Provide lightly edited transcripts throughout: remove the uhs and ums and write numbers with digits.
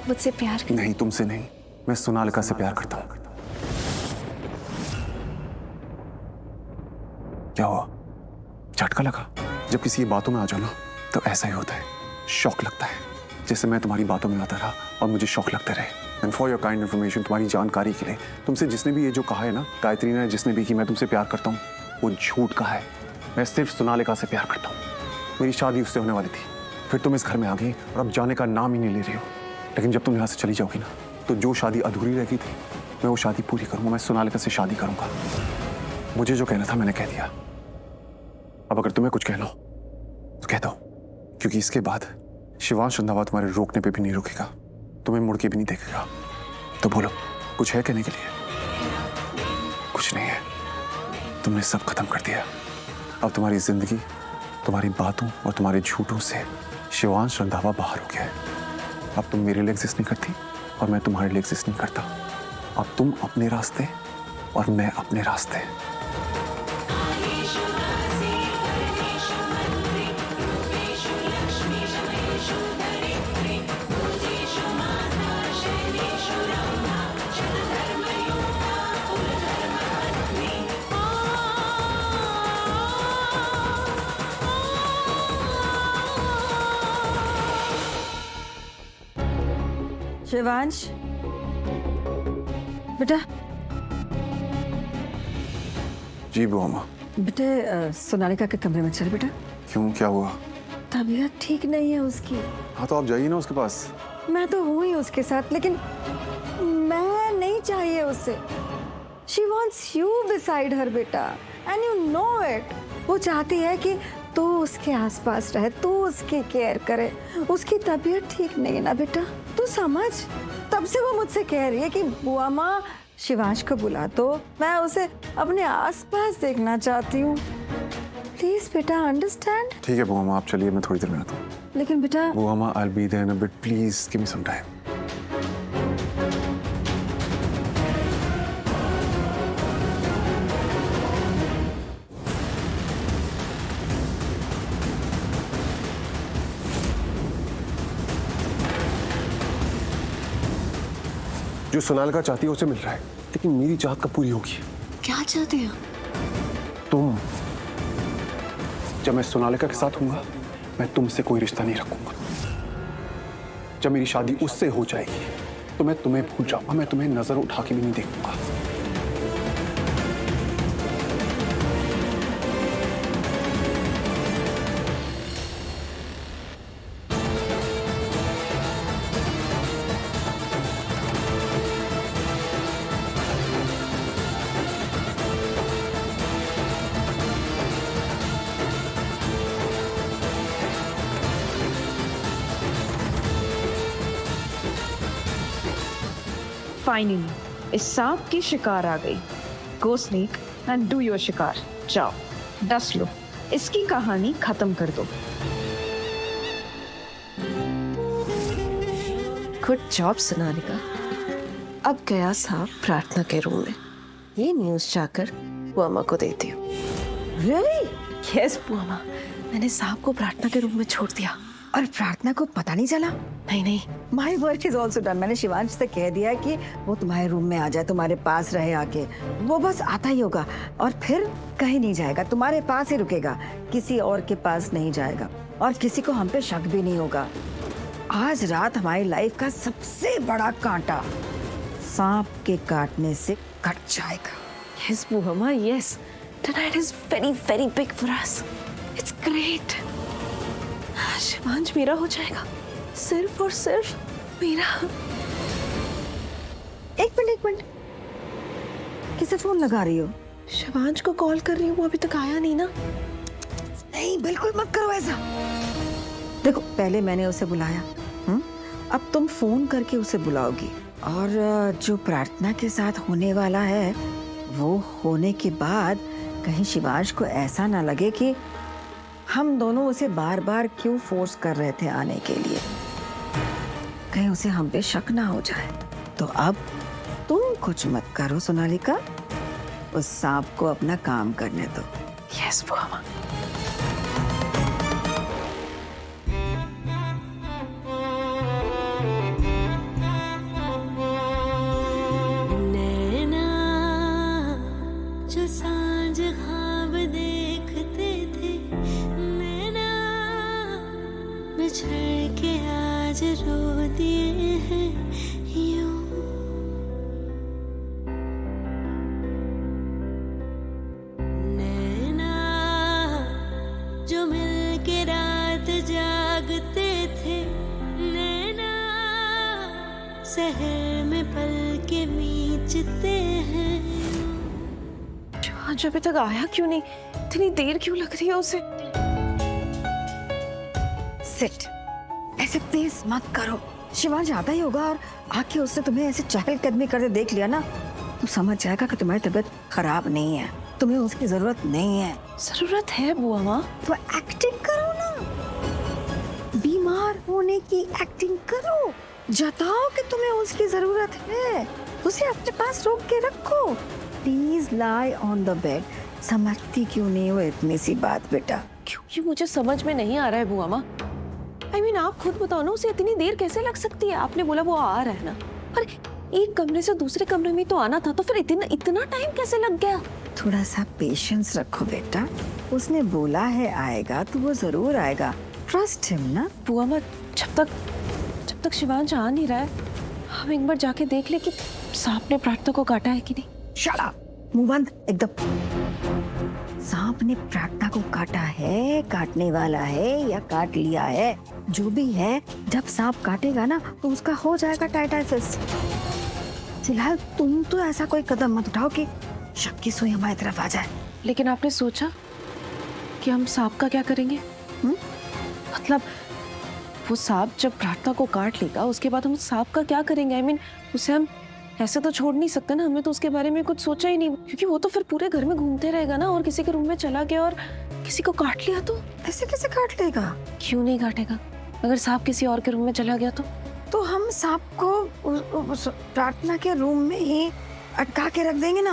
आप मुझसे प्यार करते? नहीं, तुमसे नहीं, मैं सोनालिका से प्यार करता हूँ। क्या हुआ? झटका लगा? जब किसी बातों में आ जाओ ना तो ऐसा ही होता है, शौक लगता है। जैसे मैं तुम्हारी बातों में आता रहा और मुझे शौक लगते रहे। And for your kind information, तुम्हारी जानकारी के लिए, तुमसे जिसने भी ये जो कहा है ना, गायत्री ने जिसने भी कि मैं तुमसे प्यार करता हूँ, वो झूठ कहा है। मैं सिर्फ सोनालिका से प्यार करता हूँ। मेरी शादी उससे होने वाली थी, फिर तुम इस घर में आ गई और अब जाने का नाम ही नहीं ले रही हो। लेकिन जब तुम यहाँ से चली जाओगी ना, तो जो शादी अधूरी रह गई थी, मैं वो शादी पूरी करूँगा। मैं सोनालिका से शादी करूँगा। मुझे जो कहना था मैंने कह दिया। अब अगर तुम्हें कुछ कहना हो तो कह दो, क्योंकि इसके बाद शिवांश रंधावा तुम्हारे रोकने पे भी नहीं रुकेगा, तुम्हें मुड़ के भी नहीं देखेगा। तो बोलो, कुछ है कहने के लिए? कुछ नहीं है। तुमने सब खत्म कर दिया। अब तुम्हारी जिंदगी, तुम्हारी बातों और तुम्हारे झूठों से शिवांश रंधावा बाहर हो गया है। अब तुम मेरे लिए एग्जिस्ट नहीं करती और मैं तुम्हारे लिए एग्जिस्ट नहीं करता। अब तुम अपने रास्ते और मैं अपने रास्ते। शिवांश बेटा, जी बुआ माँ। बेटे सोनालिका के कमरे में चल बेटा। क्यों, क्या हुआ? तबीयत ठीक नहीं है उसकी। हाँ तो आप जाइए ना उसके पास। मैं तो हूँ ही उसके साथ, लेकिन मैं नहीं चाहिए उससे। She wants you beside her बेटा, एंड यू नो इट। वो चाहती है कि तू उसके आसपास रहे, तू उसकी केयर करे। उसकी तबीयत ठीक नहीं है ना बेटा, तू समझ। तब से वो मुझसे कह रही है कि बुआ माँ शिवांश को बुला दो, मैं उसे अपने आसपास देखना चाहती हूँ। प्लीज बेटा अंडरस्टैंड। ठीक है बुआ माँ, आप चलिए, मैं थोड़ी देर में आता हूँ। लेकिन बेटा बुआ माँ, I'll be there in a bit. Please give me some time. जो सोनालिका चाहती है उसे मिल रहा है, लेकिन मेरी चाहत कब पूरी होगी? क्या चाहते हो? तुम। जब मैं सोनालिका के साथ हूंगा, मैं तुमसे कोई रिश्ता नहीं रखूंगा। जब मेरी शादी उससे हो जाएगी तो मैं तुम्हें भूल जाऊंगा, मैं तुम्हें नजर उठा के भी नहीं देखूंगा। फाइनली इस सांप की शिकार आ गई। गो स्नेक एंड डू योर शिकार। जाओ डस लो, इसकी कहानी खत्म कर दो। Good job Sonalika. अब गया सांप प्रार्थना के रूम में। ये न्यूज़ जाकर बुआ माँ को देती हूँ। रियली? यस बुआ माँ, मैंने सांप को प्रार्थना के रूम में छोड़ दिया। और प्रार्थना को पता नहीं चला? नहीं नहीं, my work is also done. मैंने शिवांश से कह दिया कि वो तुम्हारे रूम में आ जाए, तुम्हारे पास रहे आके। वो बस आता ही होगा और फिर कहीं नहीं जाएगा, तुम्हारे पास ही रुकेगा, किसी और के पास नहीं जाएगा और किसी को हम पे शक भी नहीं होगा। आज रात हमारी लाइफ का सबसे बड़ा कांटा सांप के काटने से कट जाएगा। यस बुआ माँ, yes. Tonight is very very big for us. It's great. Shivansh मेरा हो जाएगा, सिर्फ और सिर्फ मेरा। एक मिनट, किसे फोन लगा रही हो? शिवांश को कॉल कर रही हूँ, वो अभी तक आया नहीं ना। नहीं, बिल्कुल मत करो ऐसा। देखो, पहले मैंने उसे बुलाया, अब तुम फोन करके उसे बुलाओगी। और जो प्रार्थना के साथ होने वाला है, वो होने के बाद कहीं शिवांश को ऐसा ना लगे कि हम दोनों उसे बार बार क्यों फोर्स कर रहे थे आने के लिए, कहीं उसे हम पे शक ना हो जाए। तो अब तुम कुछ मत करो सोनालिका, उस सांप को अपना काम करने दो। यस बुआ माँ। दिए हैं यूं। नैना जो मिलके रात जागते थे, नैना शहर में पल के बीचते हैं। शिवांश अभी तक आया क्यों नहीं? इतनी देर क्यों लग रही है उसे? सिट, ऐसे तेज मत करो। शिवांश आता ही होगा और आके उसने तुम्हें ऐसे चहलकदमी करते देख लिया ना, तो समझ जाएगा कि तुम्हारी तबीयत खराब नहीं है, तुम्हें उसकी जरूरत नहीं है। जरूरत है बुआ माँ। तो एक्टिंग करो ना, बीमार होने की एक्टिंग करो, जताओ कि तुम्हें उसकी जरूरत है, उसे अपने पास रोक के रखो। Please lie on the bed. समझती क्यों नहीं हो इतनी सी बात बेटा? क्योंकि मुझे समझ में नहीं आ रहा है बुआ माँ। I mean, आप खुद बताओ ना, उसे इतनी देर कैसे लग सकती है? आपने बोला वो आ रहा है ना, पर एक कमरे से दूसरे कमरे में तो आना था, तो फिर इतना टाइम कैसे लग गया? थोड़ा सा पेशेंस रखो बेटा, उसने बोला है आएगा तो वो जरूर आएगा। ट्रस्ट हिम ना। बुआ माँ, जब तक शिवांश आ नहीं रहा है, हम एक बार जाके देख ले कि सांप ने प्रार्थना को काटा है कि नहीं। शट अप, मुंह बंद एकदम। सांप ने प्रार्थना को काटा है, काटने वाला है या काट लिया है, जो भी है, जब सांप काटेगा ना तो उसका हो जाएगा टाइटाइफस। फिलहाल तुम तो ऐसा कोई कदम मत उठाओ कि शक की सुई हमारी तरफ आ जाए। लेकिन आपने सोचा कि हम सांप का क्या करेंगे? मतलब वो सांप जब प्रार्थना को काट लेगा, उसके बाद हम उस सांप का क्या करेंगे? I mean, उसे हम ऐसे तो छोड़ नहीं सकते ना, हमें तो उसके बारे में कुछ सोचा ही नहीं, क्योंकि वो तो फिर पूरे घर में घूमते रहेगा ना, और किसी के रूम में चला गया और किसी को काट लिया तो? ऐसे कैसे काट लेगा? क्यों नहीं काटेगा? अगर सांप किसी और के रूम में चला गया तो हम सांप को उस प्रार्थना के रूम में ही अटका के रख देंगे ना।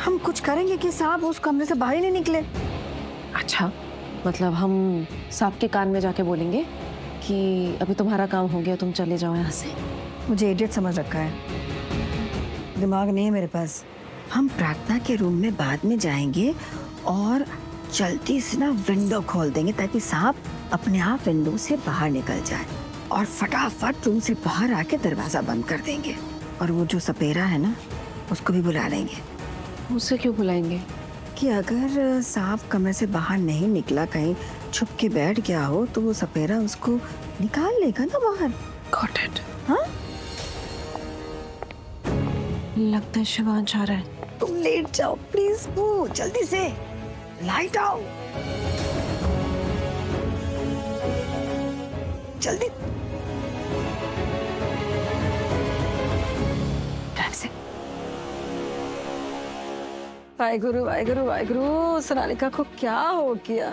हम कुछ करेंगे कि सांप उस कमरे से बाहर ही नहीं निकले। अच्छा, मतलब हम सांप के कान में जाके बोलेंगे कि अभी तुम्हारा काम हो गया, तुम चले जाओ यहाँ से। मुझे इडियट समझ रखा है, दिमाग नहीं है मेरे पास। हम प्रार्थना के रूम में बाद में जाएंगे और जल्दी से ना विंडो खोल देंगे ताकि सांप अपने आप विंडो से बाहर निकल जाए, और फटाफट रूम से बाहर आके दरवाजा बंद कर देंगे। और वो जो सपेरा है ना, उसको भी बुला लेंगे। उसे क्यों बुलाएंगे? कि अगर सांप कमरे से बाहर नहीं निकला, कहीं छुप के बैठ गया हो, तो वो सपेरा उसको निकाल लेगा ना बाहर। Got it. हाँ, लगता है शिवांश आ रहा है। तुम लेट जाओ प्लीज, वो जल्दी से लाइट आओ, जल्दी। से वाहेगुरु वाहेगुरु वाहेगुरु। सोनालिका को क्या हो गया?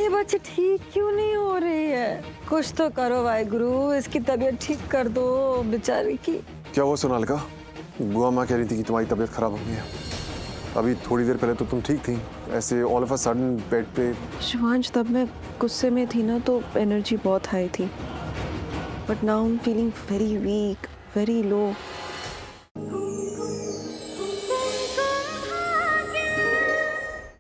ये बच्ची ठीक क्यों नहीं हो रही है? कुछ तो करो वाहेगुरु, इसकी तबीयत ठीक कर दो बेचारी की। क्या हुआ सोनालिका? बुआ माँ कह रही थी कि तुम्हारी तबीयत खराब हो गई है। अभी थोड़ी देर पहले तो तुम ठीक थी, ऐसे all of a sudden bed पे। शिवांश, तब मैं गुस्से में थी ना, तो एनर्जी बहुत हाई थी, but now I am feeling very weak, very low.